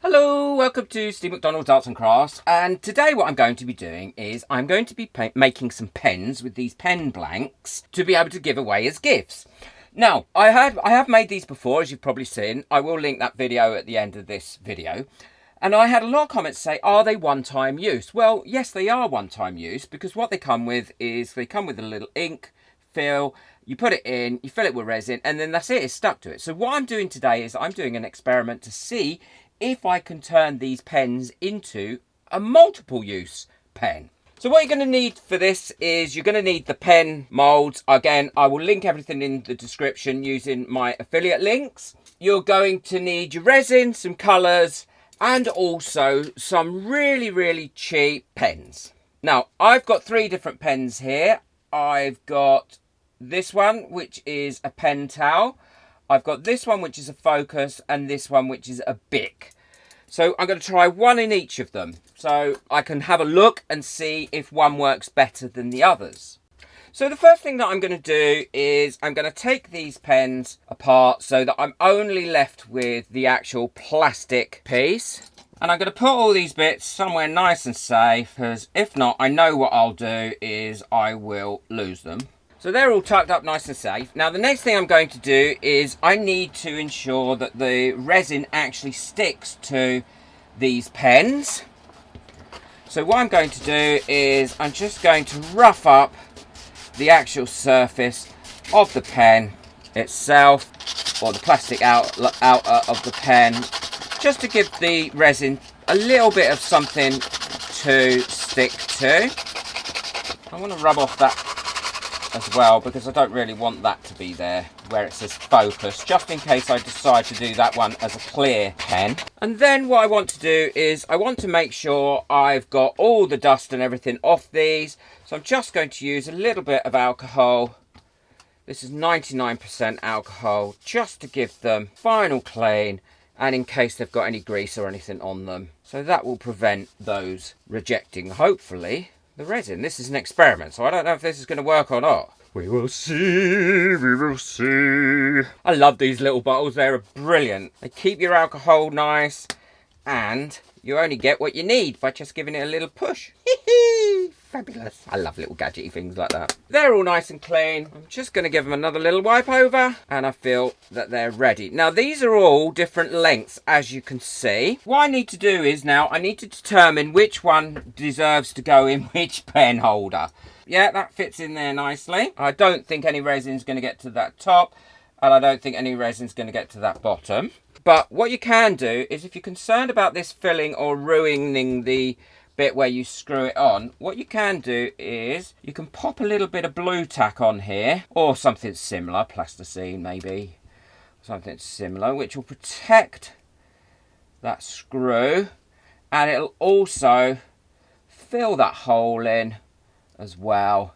Hello, welcome to Steve McDonald's Arts and Crafts, and today what I'm going to be doing is I'm going to be making some pens with these pen blanks to be able to give away as gifts. Now, I have made these before, as you've probably seen. I will link that video at the end of this video. And I had a lot of comments say, are they one-time use? Well, yes, they are one-time use, because what they come with is they come with a little ink, fill, you put it in, you fill it with resin, and then that's it, it's stuck to it. So what I'm doing today is I'm doing an experiment to see if I can turn these pens into a multiple use pen. So what you're going to need for this is you're going to need the pen molds. Again, I will link everything in the description using my affiliate links. You're going to need your resin, some colours, and also some really cheap pens. Now, I've got 3 different pens here. I've got this one, which is a pen towel. I've got this one, which is a focus, and this one, which is a Bic. So I'm going to try one in each of them, so I can have a look and see if one works better than the others. So the first thing that I'm going to do is I'm going to take these pens apart so that I'm only left with the actual plastic piece. And I'm going to put all these bits somewhere nice and safe, because if not, I know what I'll do is I will lose them. So they're all tucked up nice and safe. Now the next thing I'm going to do is I need to ensure that the resin actually sticks to these pens. So what I'm going to do is I'm just going to rough up the actual surface of the pen itself, or the plastic outer of the pen, just to give the resin a little bit of something to stick to. I want to rub off that as well, because I don't really want that to be there where it says focus, just in case I decide to do that one as a clear pen. And then what I want to do is I want to make sure I've got all the dust and everything off these. So I'm just going to use a little bit of alcohol. This is 99% alcohol, just to give them final clean, and in case they've got any grease or anything on them. So that will prevent those rejecting, hopefully, the resin. This is an experiment, so I don't know if this is going to work or not. We will see, we will see. I love these little bottles, they're brilliant. They keep your alcohol nice, and you only get what you need by just giving it a little push. Fabulous. I love little gadgety things like that. They're all nice and clean. I'm just going to give them another little wipe over, and I feel that they're ready. Now these are all different lengths, as you can see. What I need to do is now I need to determine which one deserves to go in which pen holder. Yeah, that fits in there nicely. I don't think any resin's going to get to that top, and I don't think any resin's going to get to that bottom. But what you can do is, if you're concerned about this filling or ruining the bit where you screw it on, what you can do is you can pop a little bit of blue tack on here, or something similar, plasticine maybe, something similar, which will protect that screw, and it'll also fill that hole in as well,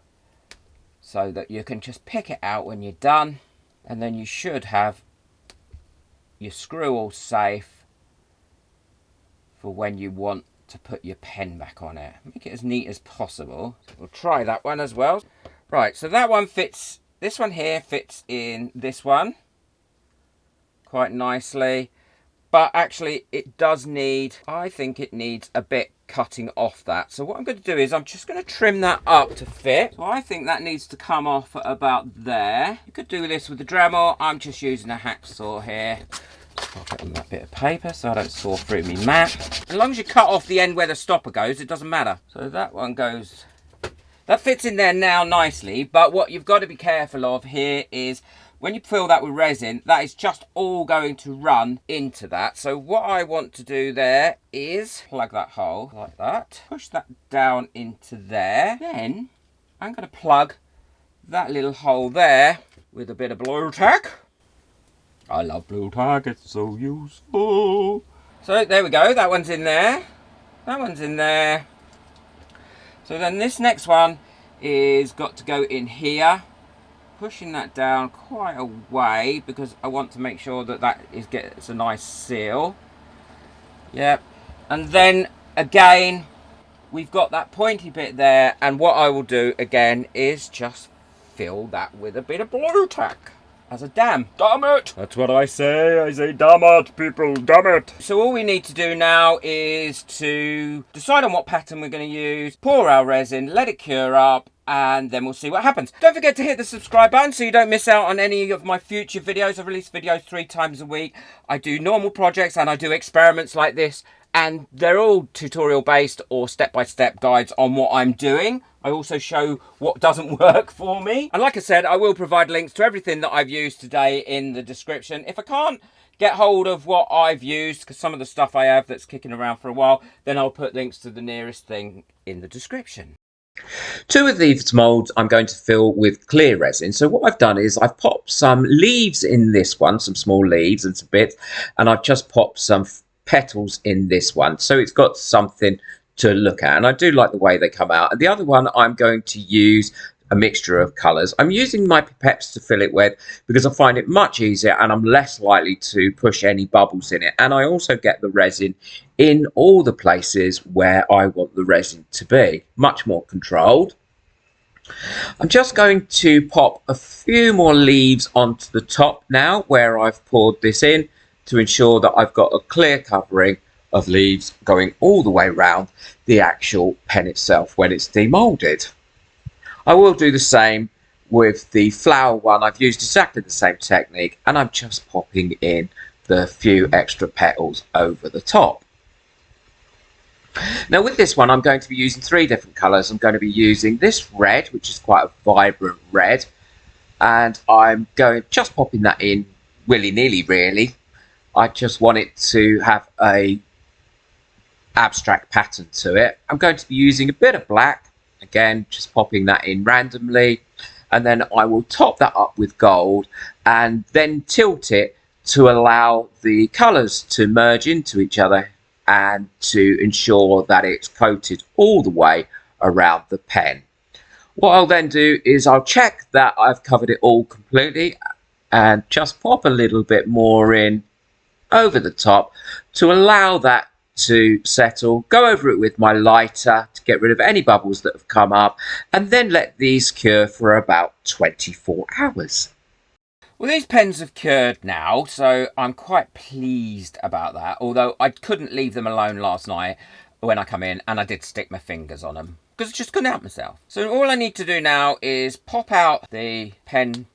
so that you can just pick it out when you're done, and then you should have your screw all safe for when you want to put your pen back on it. Make it as neat as possible. We'll try that one as well. Right, so that one fits, this one here fits in this one quite nicely, but actually it does need, I think it needs a bit cutting off that. So what I'm going to do is I'm just going to trim that up to fit. So I think that needs to come off at about there. You could do this with a Dremel. I'm just using a hacksaw here. Pop it on that bit of paper so I don't saw through me mat. As long as you cut off the end where the stopper goes, it doesn't matter. So that one goes, that fits in there now nicely, but what you've got to be careful of here is when you fill that with resin, that is just all going to run into that. So what I want to do there is plug that hole like that, push that down into there. Then I'm going to plug that little hole there with a bit of blue tack. I love blue tack, it's so useful. So there we go, that one's in there. That one's in there. So then this next one is got to go in here. Pushing that down quite a way, because I want to make sure that that gets a nice seal. Yep. And then again, we've got that pointy bit there, and what I will do again is just fill that with a bit of blue tack. as a dam. Damn it! That's what I say. I say damn it, people, damn it! So all we need to do now is to decide on what pattern we're going to use, pour our resin, let it cure up, and then we'll see what happens. Don't forget to hit the subscribe button so you don't miss out on any of my future videos. I release videos 3 times a week. I do normal projects and I do experiments like this, and they're all tutorial based or step-by-step guides on what I'm doing. I also show what doesn't work for me. And like I said, I will provide links to everything that I've used today in the description. If I can't get hold of what I've used, because some of the stuff I have that's kicking around for a while, then I'll put links to the nearest thing in the description. 2 of these moulds I'm going to fill with clear resin. So what I've done is I've popped some leaves in this one, some small leaves and some bits, and I've just popped some petals in this one. So it's got something to look at, and I do like the way they come out. And the other one I'm going to use a mixture of colours. I'm using my pipettes to fill it with because I find it much easier and I'm less likely to push any bubbles in it. And I also get the resin in all the places where I want the resin to be. Much more controlled. I'm just going to pop a few more leaves onto the top now where I've poured this in to ensure that I've got a clear covering of leaves going all the way around the actual pen itself when it's demoulded. I will do the same with the flower one. I've used exactly the same technique and I'm just popping in the few extra petals over the top. Now with this one I'm going to be using 3 different colours. I'm going to be using this red, which is quite a vibrant red, and I'm going just popping that in willy-nilly really. I just want it to have a abstract pattern to it. I'm going to be using a bit of black. Again, just popping that in randomly, and then I will top that up with gold and then tilt it to allow the colours to merge into each other and to ensure that it's coated all the way around the pen. What I'll then do is I'll check that I've covered it all completely and just pop a little bit more in over the top to allow that to settle, go over it with my lighter to get rid of any bubbles that have come up, and then let these cure for about 24 hours. Well, these pens have cured now, so I'm quite pleased about that, although I couldn't leave them alone last night when I come in, and I did stick my fingers on them because I just couldn't help myself. So all I need to do now is pop out the pen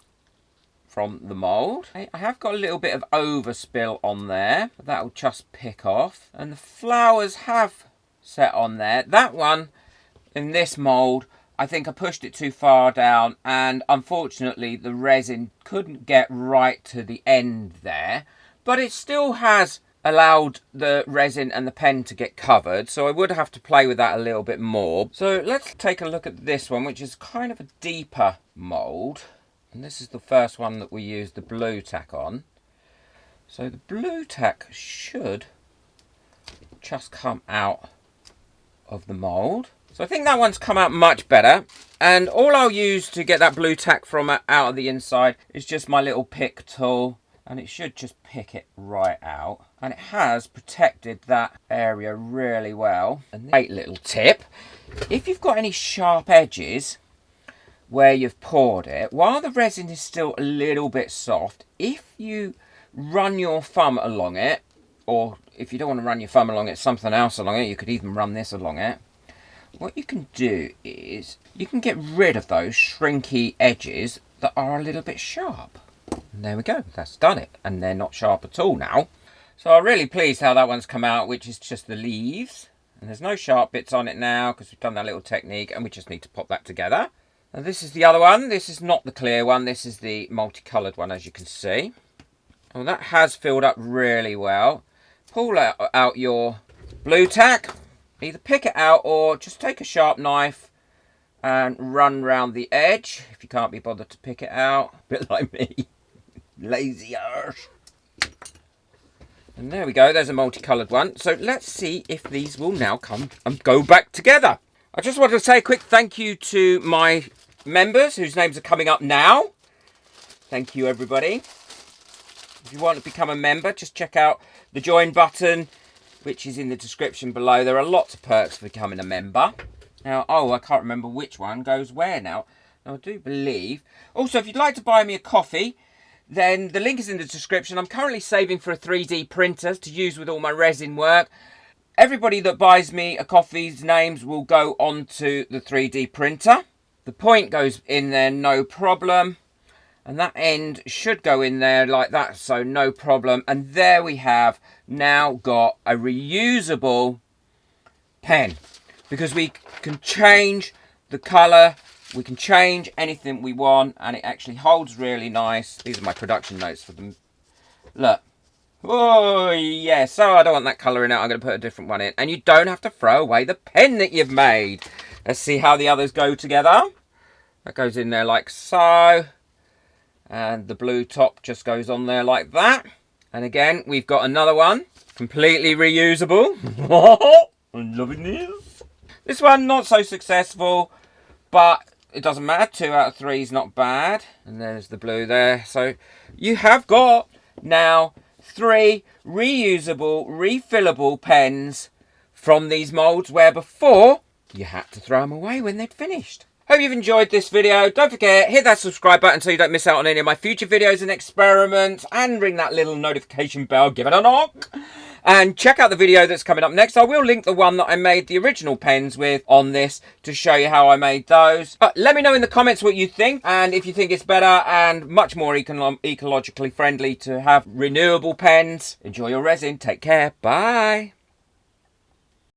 from the mould. I have got a little bit of overspill on there, but that will just pick off. And the flowers have set on there. That one in this mould, I think I pushed it too far down, and unfortunately the resin couldn't get right to the end there, but it still has allowed the resin and the pen to get covered, so I would have to play with that a little bit more. So let's take a look at this one, which is kind of a deeper mould. And this is the first one that we used the blue tack on. So the blue tack should just come out of the mould. So I think that one's come out much better. And all I'll use to get that blue tack from out of the inside is just my little pick tool. And it should just pick it right out. And it has protected that area really well. And great little tip. If you've got any sharp edges where you've poured it, while the resin is still a little bit soft, if you run your thumb along it, or if you don't want to run your thumb along it, something else along it, you could even run this along it, what you can do is you can get rid of those shrinky edges that are a little bit sharp. And there we go, that's done it, and they're not sharp at all now. So I'm really pleased how that one's come out, which is just the leaves, and there's no sharp bits on it now because we've done that little technique, and we just need to pop that together. And this is the other one. This is not the clear one. This is the multicoloured one, as you can see. Well, that has filled up really well. Pull out your blue tack. Either pick it out or just take a sharp knife and run round the edge if you can't be bothered to pick it out. A bit like me. Lazy arse. And there we go. There's a multicoloured one. So let's see if these will now come and go back together. I just wanted to say a quick thank you to my members whose names are coming up now. Thank you, everybody. If you want to become a member, just check out the join button, which is in the description below. There are lots of perks for becoming a member. Now, I can't remember which one goes where now. Now, I do believe. Also, if you'd like to buy me a coffee, then the link is in the description. I'm currently saving for a 3D printer to use with all my resin work. Everybody that buys me a coffee's names will go onto the 3D printer. The point goes in there, no problem. And that end should go in there like that, so no problem. And there we have now got a reusable pen. Because we can change the colour, we can change anything we want, and it actually holds really nice. These are my production notes for them. Look. Oh, yeah, so I don't want that colour in it. I'm going to put a different one in. And you don't have to throw away the pen that you've made. Let's see how the others go together. That goes in there like so. And the blue top just goes on there like that. And again, we've got another one. Completely reusable. I'm loving this. This one, not so successful. But it doesn't matter. 2 out of 3 is not bad. And there's the blue there. So you have got now 3 reusable, refillable pens from these moulds, where before you had to throw them away when they'd finished. Hope you've enjoyed this video. Don't forget, hit that subscribe button so you don't miss out on any of my future videos and experiments, and ring that little notification bell, give it a knock. And check out the video that's coming up next. I will link the one that I made the original pens with on this to show you how I made those. But let me know in the comments what you think, and if you think it's better and much more ecologically friendly to have renewable pens. Enjoy your resin. Take care. Bye.